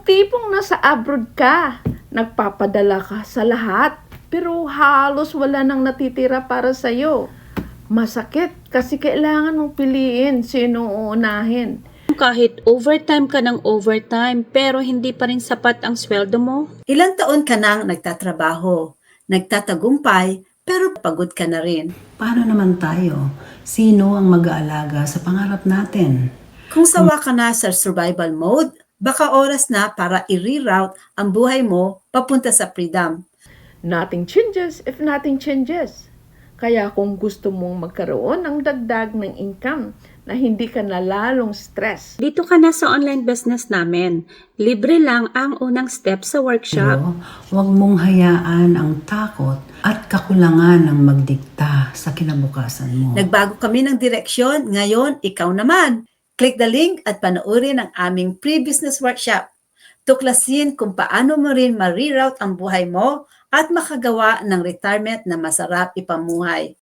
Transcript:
tipong nasa abroad ka, nagpapadala ka sa lahat, pero halos wala nang natitira para sa'yo. Masakit kasi kailangan mong piliin sino uunahin. Kahit overtime ka ng overtime pero hindi pa rin sapat ang sweldo mo? Ilang taon ka nang nagtatrabaho, nagtatagumpay, pero pagod ka na rin. Paano naman tayo? Sino ang mag-aalaga sa pangarap natin? Kung sawa ka na sa survival mode, baka oras na para i-reroute ang buhay mo papunta sa freedom. Nothing changes if nothing changes. Kaya kung gusto mong magkaroon ng dagdag ng income na hindi ka na lalong stress, Dito ka na sa online business namin. Libre lang ang unang step sa workshop. Pero huwag mong hayaan ang takot at kakulangan ng magdikta sa kinabukasan mo. Nagbago kami ng direksyon, ngayon ikaw naman. Click the link at panoorin ang aming pre-business workshop. Tuklasin kung paano mo rin ma-reroute ang buhay mo at makagawa ng retirement na masarap ipamuhay.